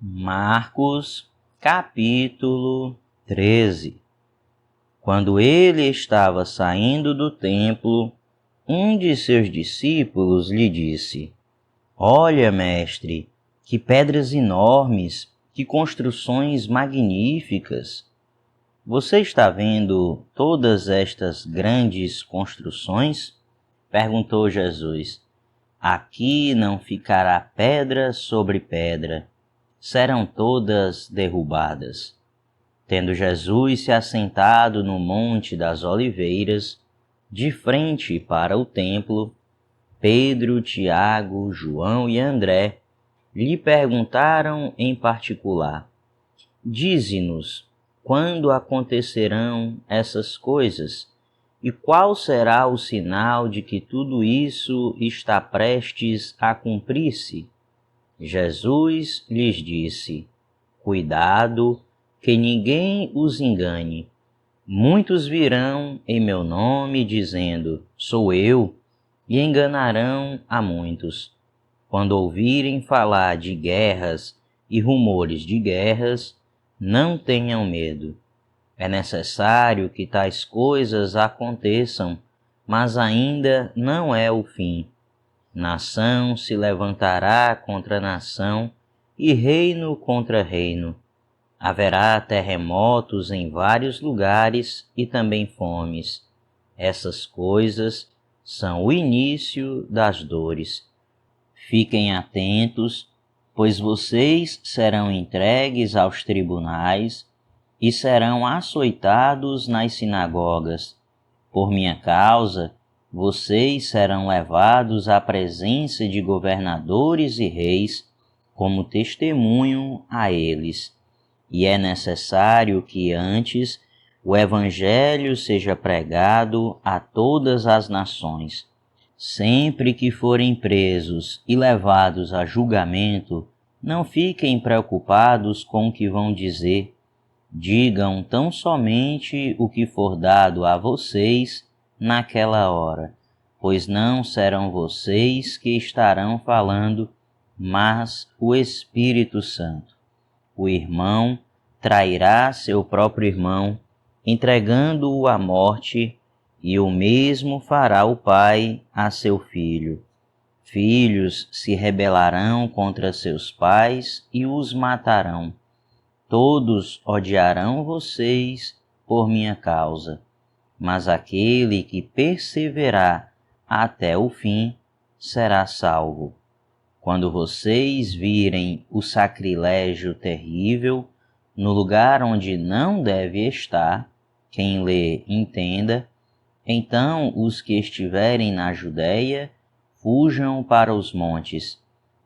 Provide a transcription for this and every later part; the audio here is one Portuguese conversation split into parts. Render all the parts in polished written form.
Marcos, capítulo 13. Quando ele estava saindo do templo, um de seus discípulos lhe disse: Olha, mestre, que pedras enormes, que construções magníficas! Você está vendo todas estas grandes construções? Perguntou Jesus. Aqui não ficará pedra sobre pedra. Serão todas derrubadas. Tendo Jesus se assentado no Monte das Oliveiras, de frente para o templo, Pedro, Tiago, João e André lhe perguntaram em particular: Dize-nos, quando acontecerão essas coisas? E qual será o sinal de que tudo isso está prestes a cumprir-se? Jesus lhes disse: Cuidado, que ninguém os engane. Muitos virão em meu nome dizendo: Sou eu, e enganarão a muitos. Quando ouvirem falar de guerras e rumores de guerras, não tenham medo. É necessário que tais coisas aconteçam, mas ainda não é o fim. Nação se levantará contra nação e reino contra reino. Haverá terremotos em vários lugares e também fomes. Essas coisas são o início das dores. Fiquem atentos, pois vocês serão entregues aos tribunais e serão açoitados nas sinagogas. Por minha causa, vocês serão levados à presença de governadores e reis como testemunho a eles. E é necessário que antes o Evangelho seja pregado a todas as nações. Sempre que forem presos e levados a julgamento, não fiquem preocupados com o que vão dizer. Digam tão somente o que for dado a vocês naquela hora, pois não serão vocês que estarão falando, mas o Espírito Santo. O irmão trairá seu próprio irmão, entregando-o à morte, e o mesmo fará o pai a seu filho. Filhos se rebelarão contra seus pais e os matarão. Todos odiarão vocês por minha causa, mas aquele que perseverar até o fim será salvo. Quando vocês virem o sacrilégio terrível no lugar onde não deve estar, quem lê entenda, então os que estiverem na Judéia fujam para os montes.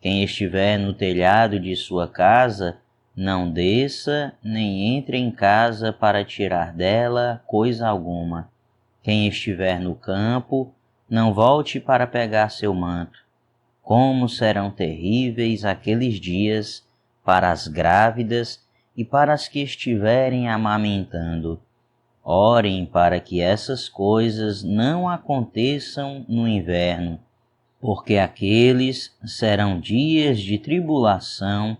Quem estiver no telhado de sua casa, não desça, nem entre em casa para tirar dela coisa alguma. Quem estiver no campo, não volte para pegar seu manto. Como serão terríveis aqueles dias para as grávidas e para as que estiverem amamentando. Orem para que essas coisas não aconteçam no inverno, porque aqueles serão dias de tribulação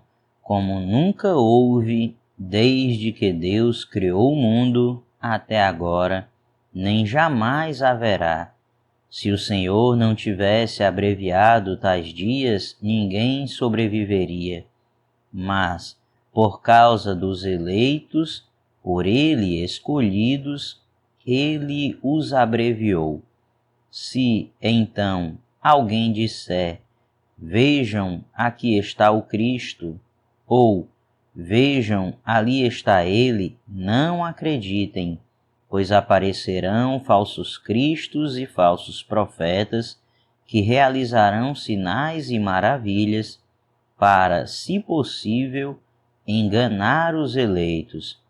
como nunca houve desde que Deus criou o mundo até agora, nem jamais haverá. Se o Senhor não tivesse abreviado tais dias, ninguém sobreviveria. Mas, por causa dos eleitos, por Ele escolhidos, Ele os abreviou. Se, então, alguém disser: Vejam, aqui está o Cristo, ou Vejam, ali está ele, não acreditem, pois aparecerão falsos cristos e falsos profetas que realizarão sinais e maravilhas para, se possível, enganar os eleitos.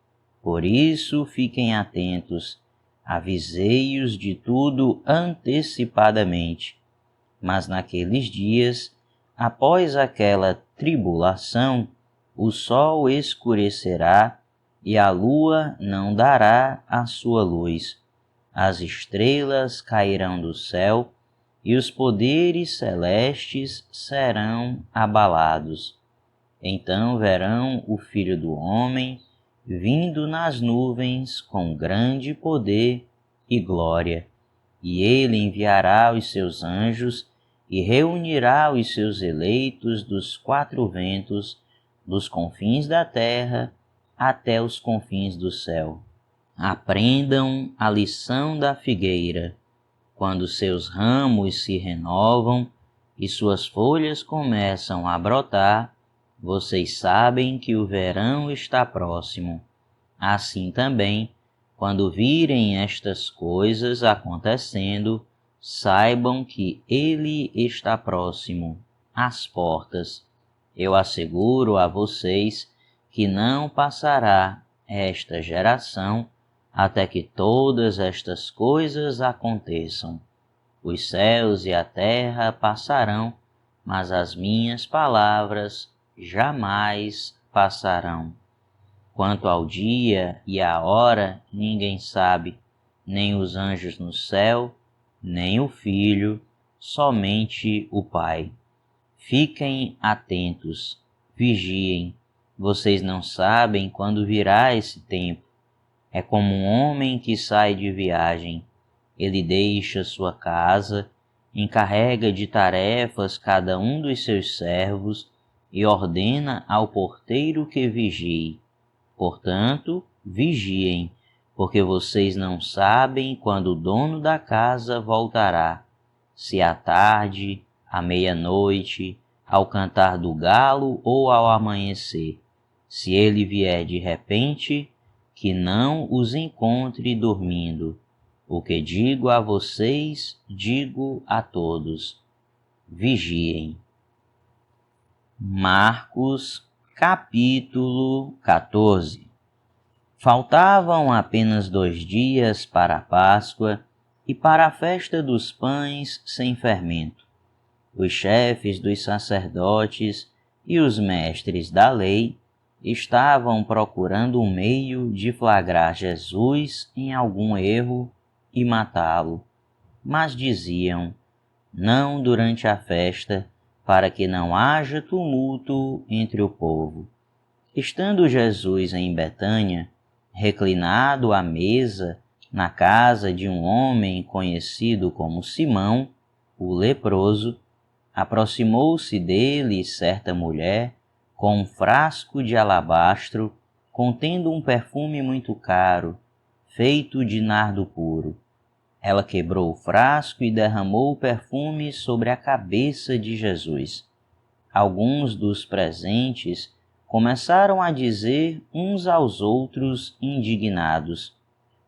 Por isso, fiquem atentos, avisei-os de tudo antecipadamente. Mas naqueles dias, após aquela tribulação, o sol escurecerá e a lua não dará a sua luz. As estrelas cairão do céu e os poderes celestes serão abalados. Então verão o Filho do Homem vindo nas nuvens com grande poder e glória. E ele enviará os seus anjos e reunirá os seus eleitos dos quatro ventos, dos confins da terra até os confins do céu. Aprendam a lição da figueira. Quando seus ramos se renovam e suas folhas começam a brotar, vocês sabem que o verão está próximo. Assim também, quando virem estas coisas acontecendo, saibam que ele está próximo, às portas. Eu asseguro a vocês que não passará esta geração até que todas estas coisas aconteçam. Os céus e a terra passarão, mas as minhas palavras jamais passarão. Quanto ao dia e à hora, ninguém sabe, nem os anjos no céu, nem o Filho, somente o Pai. Fiquem atentos, vigiem. Vocês não sabem quando virá esse tempo. É como um homem que sai de viagem. Ele deixa sua casa, encarrega de tarefas cada um dos seus servos e ordena ao porteiro que vigie. Portanto, vigiem, porque vocês não sabem quando o dono da casa voltará, se à tarde, à meia-noite, ao cantar do galo ou ao amanhecer. Se ele vier de repente, que não os encontre dormindo. O que digo a vocês, digo a todos: vigiem. Marcos, capítulo 14. Faltavam apenas 2 dias para a Páscoa e para a festa dos pães sem fermento. Os chefes dos sacerdotes e os mestres da lei estavam procurando um meio de flagrar Jesus em algum erro e matá-lo, mas diziam: não durante a festa, para que não haja tumulto entre o povo. Estando Jesus em Betânia, reclinado à mesa na casa de um homem conhecido como Simão, o leproso, aproximou-se dele certa mulher com um frasco de alabastro contendo um perfume muito caro, feito de nardo puro. Ela quebrou o frasco e derramou o perfume sobre a cabeça de Jesus. Alguns dos presentes começaram a dizer uns aos outros indignados: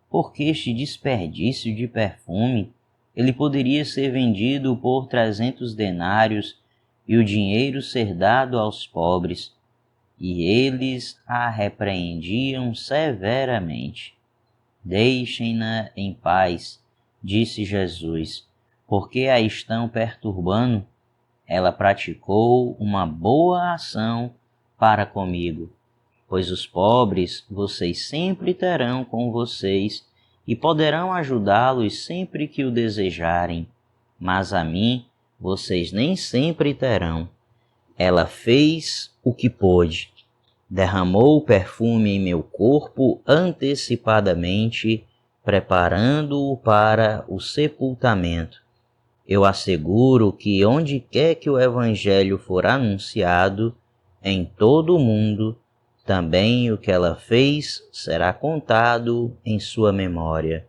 por que este desperdício de perfume? Ele poderia ser vendido por 300 denários e o dinheiro ser dado aos pobres. E eles a repreendiam severamente. Deixem-na em paz, disse Jesus, porque a estão perturbando. Ela praticou uma boa ação para comigo, pois os pobres vocês sempre terão com vocês e poderão ajudá-los sempre que o desejarem, mas a mim vocês nem sempre terão. Ela fez o que pôde, derramou o perfume em meu corpo antecipadamente, preparando-o para o sepultamento. Eu asseguro que onde quer que o Evangelho for anunciado, em todo o mundo, também o que ela fez será contado em sua memória.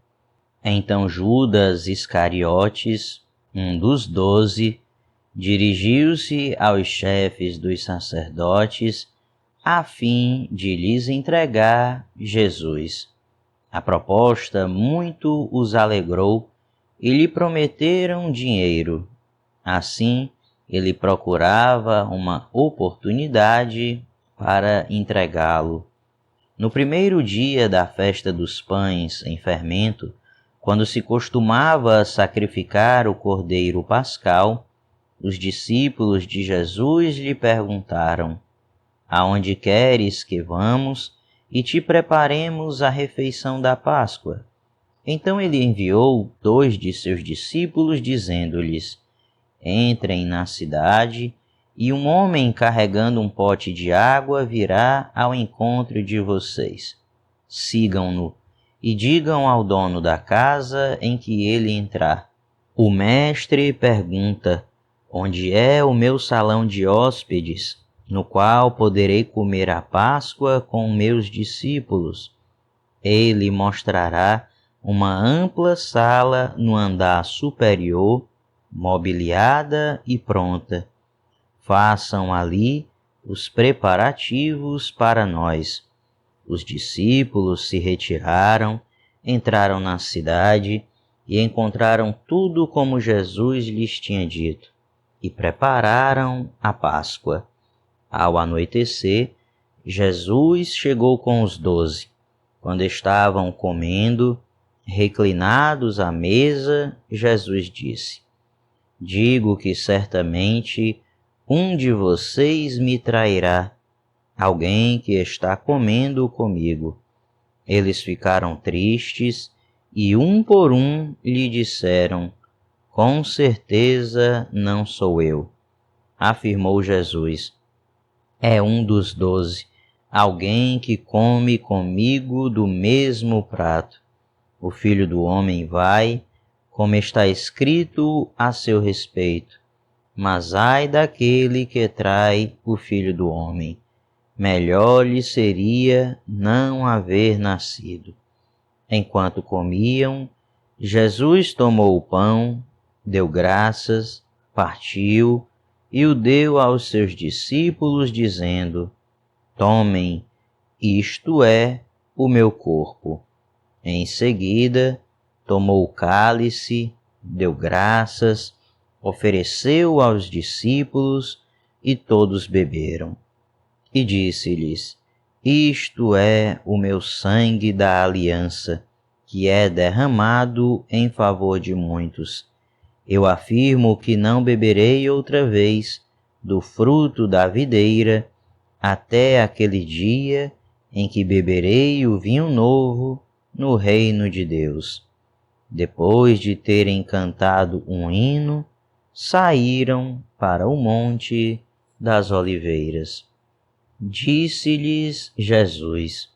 Então Judas Iscariotes, um dos 12, dirigiu-se aos chefes dos sacerdotes a fim de lhes entregar Jesus. A proposta muito os alegrou e lhe prometeram dinheiro. Assim, ele procurava uma oportunidade para entregá-lo. No primeiro dia da festa dos pães em fermento, quando se costumava sacrificar o cordeiro pascal, os discípulos de Jesus lhe perguntaram: aonde queres que vamos e te preparemos a refeição da Páscoa? Então ele enviou 2 de seus discípulos, dizendo-lhes: entrem na cidade e um homem carregando um pote de água virá ao encontro de vocês. Sigam-no e digam ao dono da casa em que ele entrar: o mestre pergunta: onde é o meu salão de hóspedes, no qual poderei comer a Páscoa com meus discípulos? Ele mostrará uma ampla sala no andar superior, mobiliada e pronta. Façam ali os preparativos para nós. Os discípulos se retiraram, entraram na cidade e encontraram tudo como Jesus lhes tinha dito, e prepararam a Páscoa. Ao anoitecer, Jesus chegou com os 12. Quando estavam comendo, reclinados à mesa, Jesus disse: digo que certamente um de vocês me trairá, alguém que está comendo comigo. Eles ficaram tristes e um por um lhe disseram: com certeza não sou eu. Afirmou Jesus: é um dos 12, alguém que come comigo do mesmo prato. O Filho do Homem vai, como está escrito a seu respeito. Mas ai daquele que trai o Filho do Homem. Melhor lhe seria não haver nascido. Enquanto comiam, Jesus tomou o pão, deu graças, partiu e o deu aos seus discípulos, dizendo: tomem, isto é o meu corpo. Em seguida, tomou o cálice, deu graças, ofereceu aos discípulos e todos beberam. E disse-lhes: isto é o meu sangue da aliança, que é derramado em favor de muitos. Eu afirmo que não beberei outra vez do fruto da videira, até aquele dia em que beberei o vinho novo no reino de Deus. Depois de terem cantado um hino, saíram para o Monte das Oliveiras. Disse-lhes Jesus: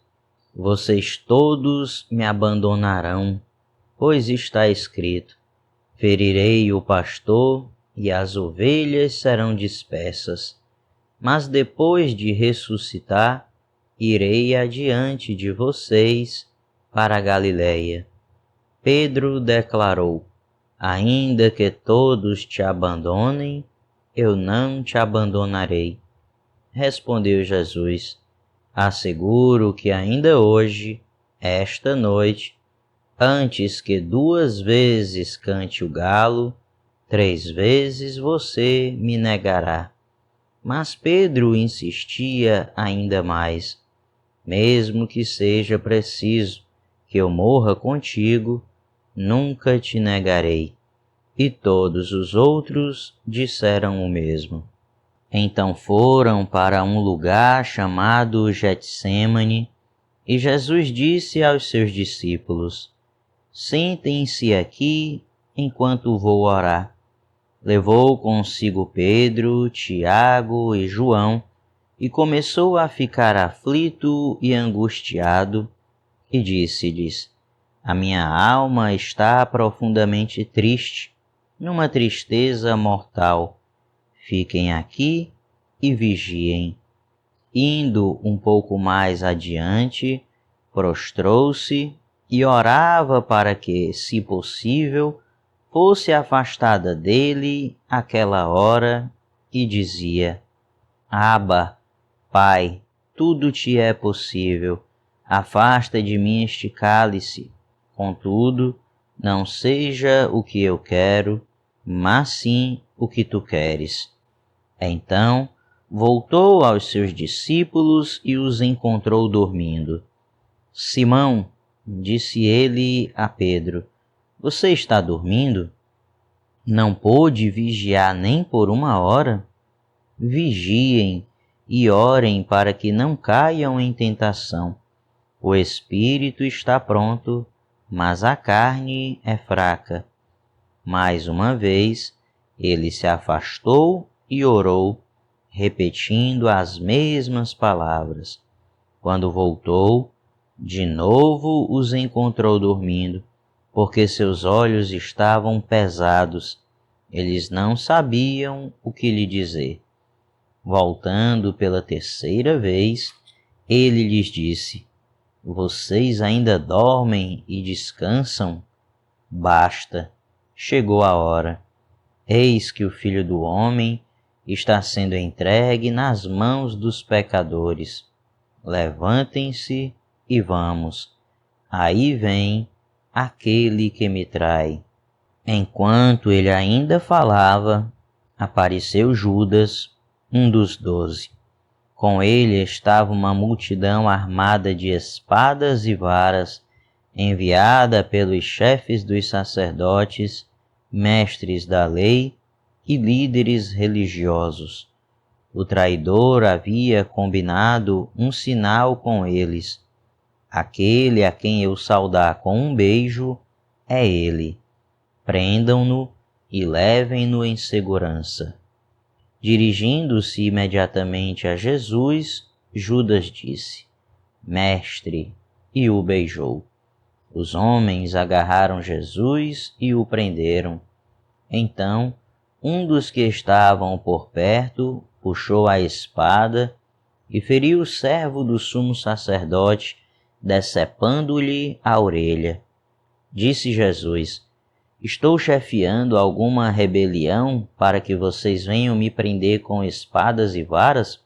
vocês todos me abandonarão, pois está escrito: ferirei o pastor e as ovelhas serão dispersas. Mas depois de ressuscitar, irei adiante de vocês para a Galiléia. Pedro declarou: ainda que todos te abandonem, eu não te abandonarei. Respondeu Jesus: asseguro que ainda hoje, esta noite, antes que 2 vezes cante o galo, 3 vezes você me negará. Mas Pedro insistia ainda mais: mesmo que seja preciso que eu morra contigo, nunca te negarei. E todos os outros disseram o mesmo. Então foram para um lugar chamado Getsêmani, e Jesus disse aos seus discípulos: sentem-se aqui enquanto vou orar. Levou consigo Pedro, Tiago e João, e começou a ficar aflito e angustiado, e disse-lhes: a minha alma está profundamente triste, numa tristeza mortal. Fiquem aqui e vigiem. Indo um pouco mais adiante, prostrou-se e orava para que, se possível, fosse afastada dele aquela hora, e dizia: Abba, Pai, tudo te é possível, afasta de mim este cálice. Contudo, não seja o que eu quero, mas sim o que tu queres. Então, voltou aos seus discípulos e os encontrou dormindo. Simão, disse ele a Pedro, você está dormindo? Não pôde vigiar nem por 1 hora? Vigiem e orem para que não caiam em tentação. O espírito está pronto, mas a carne é fraca. Mais uma vez, ele se afastou e orou, repetindo as mesmas palavras. Quando voltou, de novo os encontrou dormindo, porque seus olhos estavam pesados. Eles não sabiam o que lhe dizer. Voltando pela terceira vez, ele lhes disse: Vocês ainda dormem e descansam? Basta, chegou a hora. Eis que o Filho do Homem está sendo entregue nas mãos dos pecadores. Levantem-se e vamos. Aí vem aquele que me trai. Enquanto ele ainda falava, apareceu Judas, um dos 12. Com ele estava uma multidão armada de espadas e varas, enviada pelos chefes dos sacerdotes, mestres da lei e líderes religiosos. O traidor havia combinado um sinal com eles. Aquele a quem eu saudar com um beijo é ele. Prendam-no e levem-no em segurança. Dirigindo-se imediatamente a Jesus, Judas disse: Mestre, e o beijou. Os homens agarraram Jesus e o prenderam. Então, um dos que estavam por perto puxou a espada e feriu o servo do sumo sacerdote, decepando-lhe a orelha. Disse Jesus: Estou chefiando alguma rebelião para que vocês venham me prender com espadas e varas?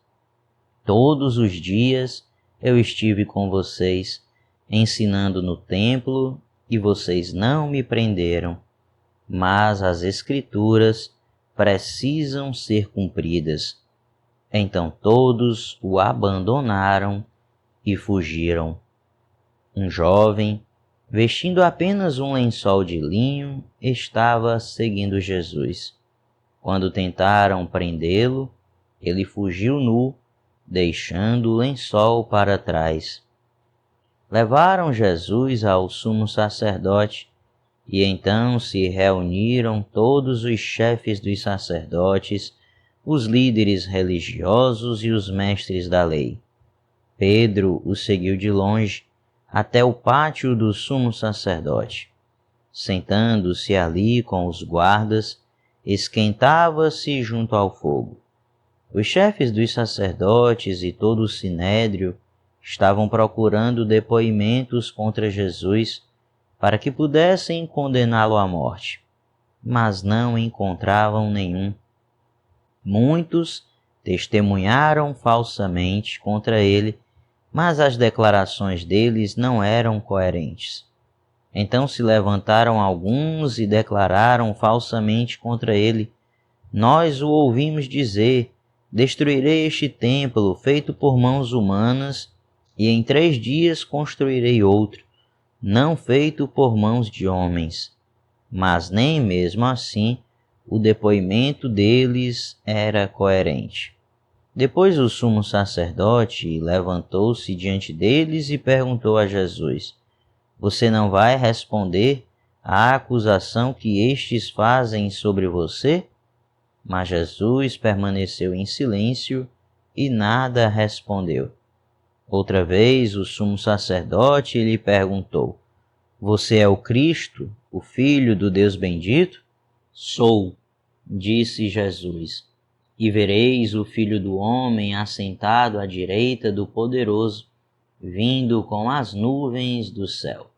Todos os dias eu estive com vocês, ensinando no templo, e vocês não me prenderam. Mas as Escrituras precisam ser cumpridas. Então todos o abandonaram e fugiram. Um jovem, vestindo apenas um lençol de linho, estava seguindo Jesus. Quando tentaram prendê-lo, ele fugiu nu, deixando o lençol para trás. Levaram Jesus ao sumo sacerdote, e então se reuniram todos os chefes dos sacerdotes, os líderes religiosos e os mestres da lei. Pedro o seguiu de longe até o pátio do sumo sacerdote. Sentando-se ali com os guardas, esquentava-se junto ao fogo. Os chefes dos sacerdotes e todo o sinédrio estavam procurando depoimentos contra Jesus para que pudessem condená-lo à morte, mas não encontravam nenhum. Muitos testemunharam falsamente contra ele, mas as declarações deles não eram coerentes. Então se levantaram alguns e declararam falsamente contra ele: Nós o ouvimos dizer: Destruirei este templo feito por mãos humanas, e em 3 dias construirei outro, não feito por mãos de homens. Mas nem mesmo assim o depoimento deles era coerente. Depois o sumo sacerdote levantou-se diante deles e perguntou a Jesus: Você não vai responder à acusação que estes fazem sobre você? Mas Jesus permaneceu em silêncio e nada respondeu. Outra vez o sumo sacerdote lhe perguntou: Você é o Cristo, o Filho do Deus bendito? Sou, disse Jesus. E vereis o Filho do Homem assentado à direita do Poderoso, vindo com as nuvens do céu.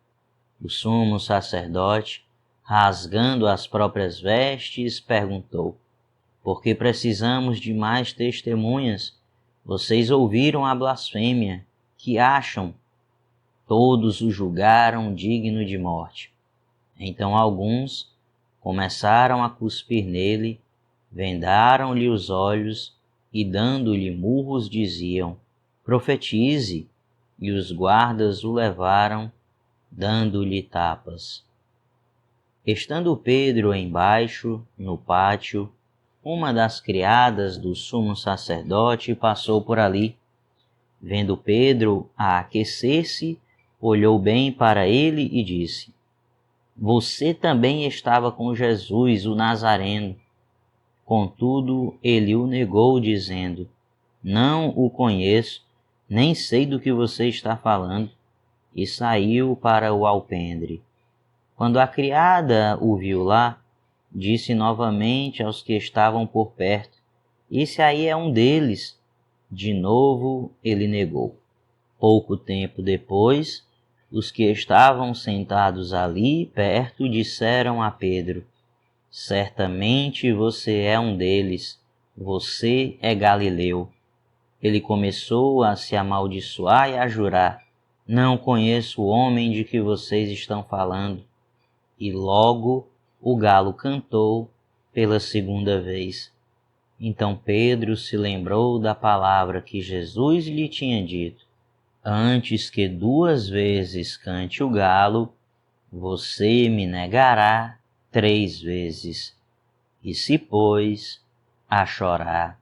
O sumo sacerdote, rasgando as próprias vestes, perguntou: Por que precisamos de mais testemunhas? Vocês ouviram a blasfêmia. Que acham? Todos o julgaram digno de morte. Então alguns começaram a cuspir nele, vendaram-lhe os olhos e, dando-lhe murros, diziam: Profetize! E os guardas o levaram, dando-lhe tapas. Estando Pedro embaixo, no pátio, uma das criadas do sumo sacerdote passou por ali. Vendo Pedro a aquecer-se, olhou bem para ele e disse: Você também estava com Jesus, o Nazareno. Contudo, ele o negou, dizendo: Não o conheço, nem sei do que você está falando. E saiu para o alpendre. Quando a criada o viu lá, disse novamente aos que estavam por perto: Esse aí é um deles. De novo ele negou. Pouco tempo depois, os que estavam sentados ali perto disseram a Pedro: Certamente você é um deles, você é Galileu. Ele começou a se amaldiçoar e a jurar: Não conheço o homem de que vocês estão falando. E logo o galo cantou pela segunda vez. Então Pedro se lembrou da palavra que Jesus lhe tinha dito: Antes que 2 vezes cante o galo, você me negará 3 vezes. E se pôs a chorar.